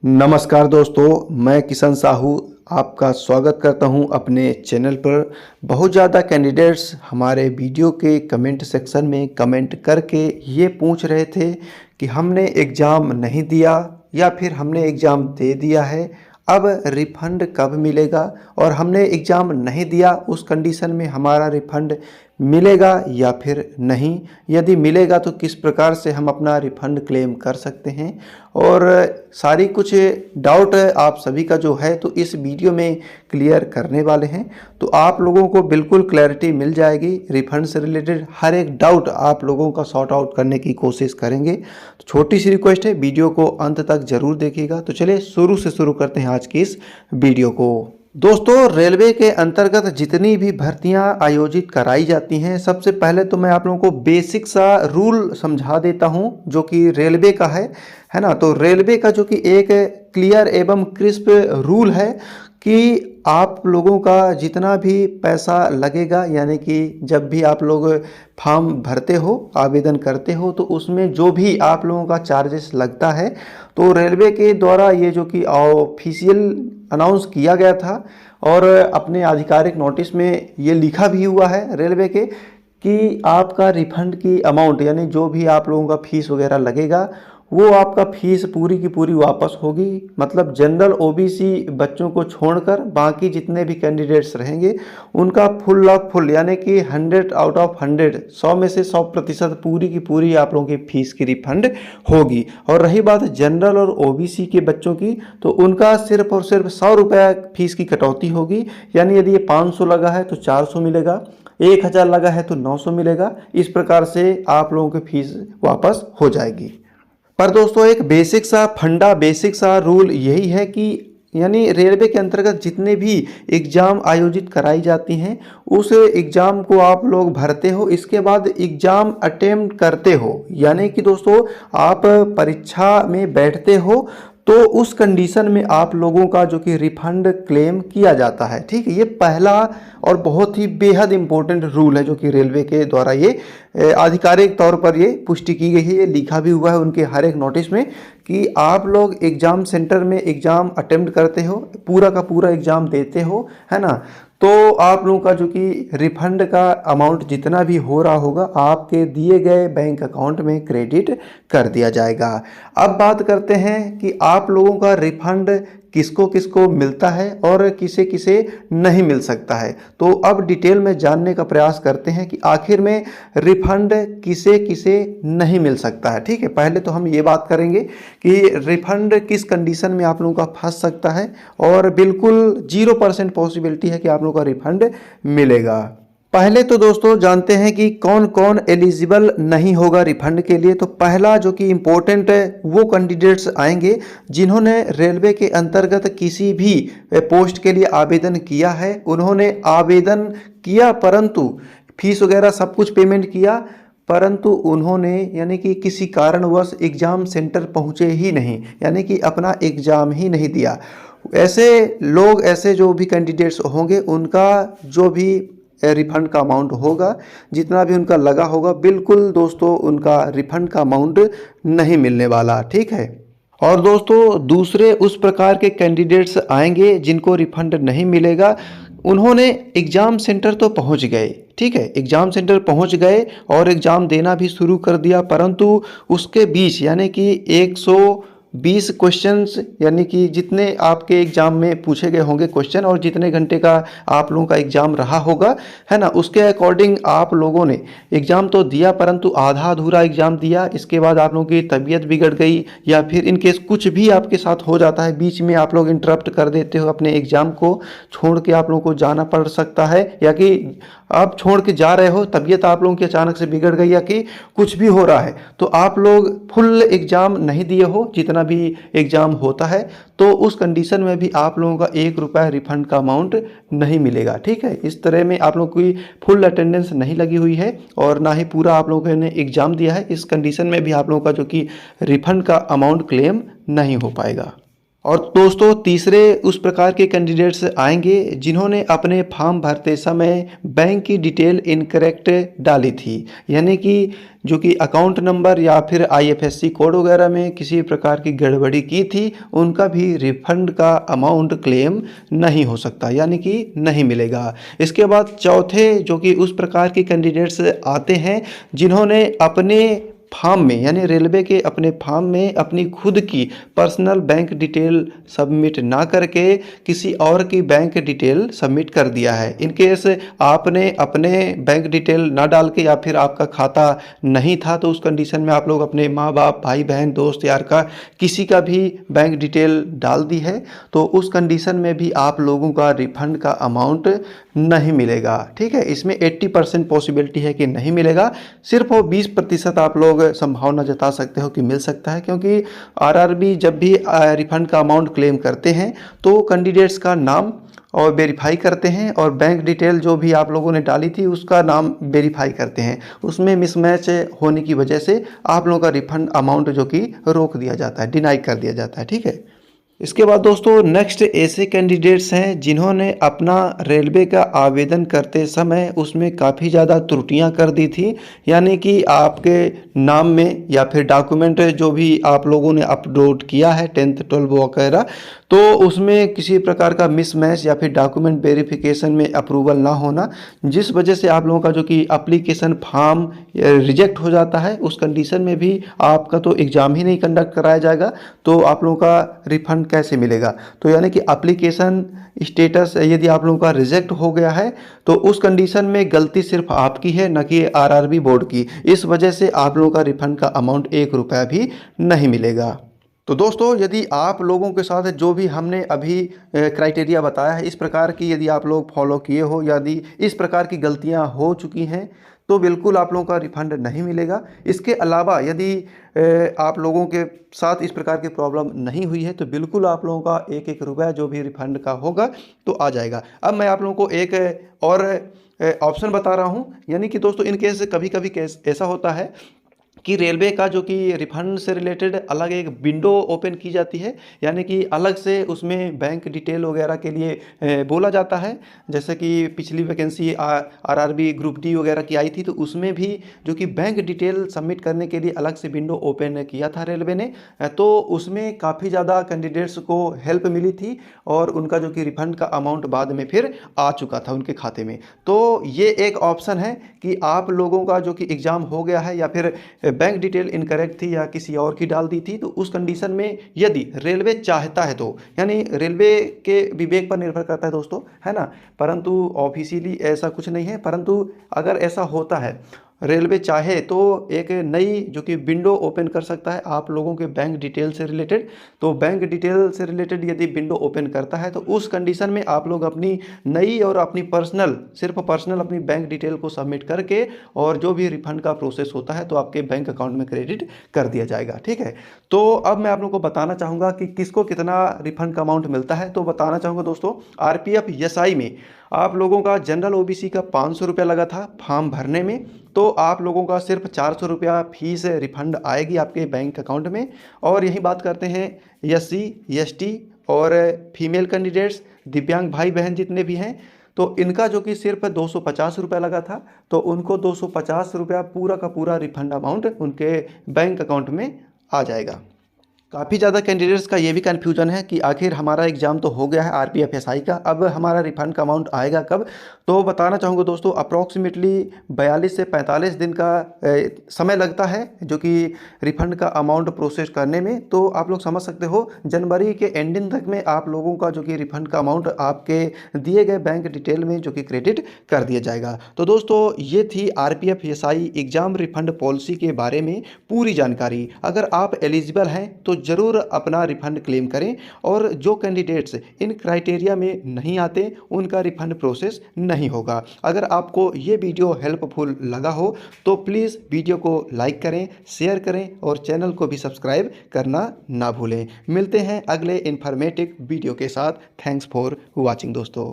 नमस्कार दोस्तों, मैं किशन साहू आपका स्वागत करता हूं अपने चैनल पर। बहुत ज़्यादा कैंडिडेट्स हमारे वीडियो के कमेंट सेक्शन में कमेंट करके ये पूछ रहे थे कि हमने एग्ज़ाम नहीं दिया या फिर हमने एग्ज़ाम दे दिया है, अब रिफ़ंड कब मिलेगा, और हमने एग्ज़ाम नहीं दिया उस कंडीशन में हमारा रिफ़ंड मिलेगा या फिर नहीं, यदि मिलेगा तो किस प्रकार से हम अपना रिफ़ंड क्लेम कर सकते हैं। और सारी कुछ डाउट आप सभी का जो है तो इस वीडियो में क्लियर करने वाले हैं, तो आप लोगों को बिल्कुल क्लैरिटी मिल जाएगी। रिफ़ंड से रिलेटेड हर एक डाउट आप लोगों का सॉर्ट आउट करने की कोशिश करेंगे। तो छोटी सी रिक्वेस्ट है, वीडियो को अंत तक ज़रूर देखिएगा। तो चलिए शुरू से शुरू करते हैं आज की इस वीडियो को। दोस्तों, रेलवे के अंतर्गत जितनी भी भर्तियां आयोजित कराई जाती हैं, सबसे पहले तो मैं आप लोगों को बेसिक सा रूल समझा देता हूं जो कि रेलवे का है ना। तो रेलवे का जो कि एक क्लियर एवं क्रिस्प रूल है कि आप लोगों का जितना भी पैसा लगेगा, यानी कि जब भी आप लोग फॉर्म भरते हो, आवेदन करते हो, तो उसमें जो भी आप लोगों का चार्जेस लगता है, तो रेलवे के द्वारा ये जो कि ऑफिशियल अनाउंस किया गया था और अपने आधिकारिक नोटिस में ये लिखा भी हुआ है रेलवे के कि आपका रिफंड की अमाउंट, यानी जो भी आप लोगों का फीस वगैरह लगेगा, वो आपका फीस पूरी की पूरी वापस होगी। मतलब जनरल ओबीसी बच्चों को छोड़कर बाकी जितने भी कैंडिडेट्स रहेंगे उनका फुल यानी कि 100 आउट ऑफ 100, 100 में से 100% पूरी की पूरी आप लोगों की फीस की रिफंड होगी। और रही बात जनरल और ओबीसी के बच्चों की, तो उनका सिर्फ और सिर्फ 100 रुपया फीस की कटौती होगी। यानी यदि ये 500 लगा है तो 400 मिलेगा, 1000 लगा है तो 900 मिलेगा। इस प्रकार से आप लोगों की फीस वापस हो जाएगी। पर दोस्तों, एक बेसिक सा रूल यही है कि यानी रेलवे के अंतर्गत जितने भी एग्ज़ाम आयोजित कराई जाती हैं, उस एग्ज़ाम को आप लोग भरते हो, इसके बाद एग्ज़ाम अटेम्प्ट करते हो, यानी कि दोस्तों आप परीक्षा में बैठते हो, तो उस कंडीशन में आप लोगों का जो कि रिफंड क्लेम किया जाता है। ठीक है, ये पहला और बहुत ही बेहद इम्पोर्टेंट रूल है जो कि रेलवे के द्वारा ये आधिकारिक तौर पर ये पुष्टि की गई है। ये लिखा भी हुआ है उनके हर एक नोटिस में कि आप लोग एग्ज़ाम सेंटर में एग्ज़ाम अटेम्प्ट करते हो, पूरा का पूरा एग्ज़ाम देते हो, है ना, तो आप लोगों का जो कि रिफंड का अमाउंट जितना भी हो रहा होगा आपके दिए गए बैंक अकाउंट में क्रेडिट कर दिया जाएगा। अब बात करते हैं कि आप लोगों का रिफंड किसको किसको मिलता है और किसे किसे नहीं मिल सकता है। तो अब डिटेल में जानने का प्रयास करते हैं कि आखिर में रिफंड किसे किसे नहीं मिल सकता है। ठीक है, पहले तो हम ये बात करेंगे कि रिफंड किस कंडीशन में आप लोगों का फंस सकता है, और बिल्कुल 0% पॉसिबिलिटी है कि आप लोगों का रिफंड मिलेगा। पहले तो दोस्तों जानते हैं कि कौन कौन एलिजिबल नहीं होगा रिफंड के लिए। तो पहला जो कि इम्पोर्टेंट है, वो कैंडिडेट्स आएंगे जिन्होंने रेलवे के अंतर्गत किसी भी पोस्ट के लिए आवेदन किया है। उन्होंने आवेदन किया परंतु फीस वगैरह सब कुछ पेमेंट किया, परंतु उन्होंने यानी कि किसी कारणवश एग्ज़ाम सेंटर पहुँचे ही नहीं, यानी कि अपना एग्ज़ाम ही नहीं दिया। ऐसे लोग, ऐसे जो भी कैंडिडेट्स होंगे, उनका जो भी रिफंड का अमाउंट होगा, जितना भी उनका लगा होगा, बिल्कुल दोस्तों उनका रिफंड का अमाउंट नहीं मिलने वाला। ठीक है, और दोस्तों दूसरे उस प्रकार के कैंडिडेट्स आएंगे जिनको रिफंड नहीं मिलेगा। उन्होंने एग्ज़ाम सेंटर तो पहुंच गए, ठीक है, एग्ज़ाम सेंटर पहुंच गए और एग्ज़ाम देना भी शुरू कर दिया, परंतु उसके बीच यानी कि 120 क्वेश्चंस, यानी कि जितने आपके एग्ज़ाम में पूछे गए होंगे क्वेश्चन और जितने घंटे का आप लोगों का एग्ज़ाम रहा होगा, है ना, उसके अकॉर्डिंग आप लोगों ने एग्ज़ाम तो दिया परंतु आधा अधूरा एग्ज़ाम दिया। इसके बाद आप लोगों की तबीयत बिगड़ गई या फिर इनकेस कुछ भी आपके साथ हो जाता है, बीच में आप लोग इंटरप्ट कर देते हो, अपने एग्ज़ाम को छोड़ के आप लोगों को जाना पड़ सकता है, या कि आप छोड़ के जा रहे हो, तबीयत आप लोगों की अचानक से बिगड़ गई या कि कुछ भी हो रहा है, तो आप लोग फुल एग्ज़ाम नहीं दिए हो जितना भी एग्ज़ाम होता है, तो उस कंडीशन में भी आप लोगों का 1 रुपया रिफंड का अमाउंट नहीं मिलेगा। ठीक है, इस तरह में आप लोगों की फुल अटेंडेंस नहीं लगी हुई है और ना ही पूरा आप लोगों ने एग्ज़ाम दिया है, इस कंडीशन में भी आप लोगों का जो कि रिफंड का अमाउंट क्लेम नहीं हो पाएगा। और दोस्तों तीसरे उस प्रकार के कैंडिडेट्स आएंगे जिन्होंने अपने फॉर्म भरते समय बैंक की डिटेल इनकरेक्ट डाली थी, यानी कि जो कि अकाउंट नंबर या फिर आईएफएससी कोड वगैरह में किसी प्रकार की गड़बड़ी की थी, उनका भी रिफंड का अमाउंट क्लेम नहीं हो सकता, यानी कि नहीं मिलेगा। इसके बाद चौथे जो कि उस प्रकार के कैंडिडेट्स आते हैं जिन्होंने अपने फॉर्म में, यानी रेलवे के अपने फॉर्म में अपनी खुद की पर्सनल बैंक डिटेल सबमिट ना करके किसी और की बैंक डिटेल सबमिट कर दिया है। इन केस आपने अपने बैंक डिटेल ना डाल के या फिर आपका खाता नहीं था, तो उस कंडीशन में आप लोग अपने माँ बाप, भाई बहन, दोस्त यार का किसी का भी बैंक डिटेल डाल दी है, तो उस कंडीशन में भी आप लोगों का रिफंड का अमाउंट नहीं मिलेगा। ठीक है, इसमें 80% पॉसिबिलिटी है कि नहीं मिलेगा, सिर्फ वो 20% आप लोग संभावना जता सकते हो कि मिल सकता है, क्योंकि आरआरबी जब भी रिफंड का अमाउंट क्लेम करते हैं तो कैंडिडेट्स का नाम और वेरीफाई करते हैं और बैंक डिटेल जो भी आप लोगों ने डाली थी उसका नाम वेरीफाई करते हैं। उसमें मिसमैच होने की वजह से आप लोगों का रिफंड अमाउंट जो कि रोक दिया जाता है, डिनाई कर दिया जाता है। ठीक है, इसके बाद दोस्तों नेक्स्ट ऐसे कैंडिडेट्स हैं जिन्होंने अपना रेलवे का आवेदन करते समय उसमें काफ़ी ज़्यादा त्रुटियां कर दी थी, यानी कि आपके नाम में या फिर डॉक्यूमेंट जो भी आप लोगों ने अपलोड किया है 10th 12 वगैरह, तो उसमें किसी प्रकार का मिसमैच या फिर डॉक्यूमेंट वेरिफिकेशन में अप्रूवल ना होना, जिस वजह से आप लोगों का जो कि एप्लीकेशन फॉर्म रिजेक्ट हो जाता है। उस कंडीशन में भी आपका तो एग्ज़ाम ही नहीं कंडक्ट कराया जाएगा, तो आप लोगों का रिफंड कैसे मिलेगा? तो यानी कि एप्लीकेशन स्टेटस यदि आप लोगों का रिजेक्ट हो गया है तो उस कंडीशन में गलती सिर्फ आपकी है, न कि आरआरबी बोर्ड की। इस वजह से आप लोगों का रिफंड का अमाउंट 1 रुपया भी नहीं मिलेगा। तो दोस्तों यदि आप लोगों के साथ जो भी हमने अभी क्राइटेरिया बताया है, इस प्रकार की यदि आप लोग फॉलो किए हो, यदि इस प्रकार की गलतियां हो चुकी हैं, तो बिल्कुल आप लोगों का रिफंड नहीं मिलेगा। इसके अलावा यदि आप लोगों के साथ इस प्रकार की प्रॉब्लम नहीं हुई है तो बिल्कुल आप लोगों का 1-1 रुपया जो भी रिफंड का होगा तो आ जाएगा। अब मैं आप लोगों को एक और ऑप्शन बता रहा हूँ, यानी कि दोस्तों इन केस कभी कभी ऐसा होता है कि रेलवे का जो कि रिफंड से रिलेटेड अलग एक विंडो ओपन की जाती है, यानी कि अलग से उसमें बैंक डिटेल वगैरह के लिए बोला जाता है। जैसे कि पिछली वैकेंसी आरआरबी ग्रुप डी वगैरह की आई थी, तो उसमें भी जो कि बैंक डिटेल सबमिट करने के लिए अलग से विंडो ओपन किया था रेलवे ने, तो उसमें काफ़ी ज़्यादा कैंडिडेट्स को हेल्प मिली थी और उनका जो कि रिफंड का अमाउंट बाद में फिर आ चुका था उनके खाते में। तो ये एक ऑप्शन है कि आप लोगों का जो कि एग्ज़ाम हो गया है या फिर बैंक डिटेल इनकरेक्ट थी या किसी और की डाल दी थी, तो उस कंडीशन में यदि रेलवे चाहता है तो, यानी रेलवे के विवेक पर निर्भर करता है दोस्तों, है ना, परंतु ऑफिशियली ऐसा कुछ नहीं है, परंतु अगर ऐसा होता है रेलवे चाहे तो एक नई जो कि विंडो ओपन कर सकता है आप लोगों के बैंक डिटेल से रिलेटेड। तो बैंक डिटेल से रिलेटेड यदि विंडो ओपन करता है तो उस कंडीशन में आप लोग अपनी नई और अपनी पर्सनल, सिर्फ पर्सनल अपनी बैंक डिटेल को सबमिट करके और जो भी रिफंड का प्रोसेस होता है तो आपके बैंक अकाउंट में क्रेडिट कर दिया जाएगा। ठीक है, तो अब मैं आप लोगों को बताना चाहूँगा कि किसको कितना रिफंड का अमाउंट मिलता है। तो बताना चाहूँगा दोस्तों, आरपीएफ एसआई में आप लोगों का जनरल ओबीसी का 500 रुपया लगा था फॉर्म भरने में, तो आप लोगों का सिर्फ 400 रुपया फीस रिफंड आएगी आपके बैंक अकाउंट में। और यही बात करते हैं एससी, एसटी और फीमेल कैंडिडेट्स, दिव्यांग भाई बहन जितने भी हैं, तो इनका जो कि सिर्फ 250 रुपया लगा था, तो उनको 250 रुपया पूरा का पूरा रिफंड अमाउंट उनके बैंक अकाउंट में आ जाएगा। काफ़ी ज़्यादा कैंडिडेट्स का ये भी कन्फ्यूजन है कि आखिर हमारा एग्ज़ाम तो हो गया है आरपीएफ एसआई का, अब हमारा रिफंड का अमाउंट आएगा कब? तो बताना चाहूँगा दोस्तों, अप्रॉक्सीमेटली 42 से 45 दिन का समय लगता है जो कि रिफंड का अमाउंट प्रोसेस करने में। तो आप लोग समझ सकते हो जनवरी के एंडिंग तक में आप लोगों का जो कि रिफंड का अमाउंट आपके दिए गए बैंक डिटेल में जो कि क्रेडिट कर दिया जाएगा। तो दोस्तों ये थी RPF SI exam refund policy के बारे में पूरी जानकारी। अगर आप एलिजिबल हैं तो ज़रूर अपना रिफंड क्लेम करें, और जो कैंडिडेट्स इन क्राइटेरिया में नहीं आते उनका रिफंड प्रोसेस नहीं होगा। अगर आपको ये वीडियो हेल्पफुल लगा हो तो प्लीज़ वीडियो को लाइक करें, शेयर करें और चैनल को भी सब्सक्राइब करना ना भूलें। मिलते हैं अगले इन्फॉर्मेटिव वीडियो के साथ। थैंक्स फॉर वॉचिंग दोस्तों।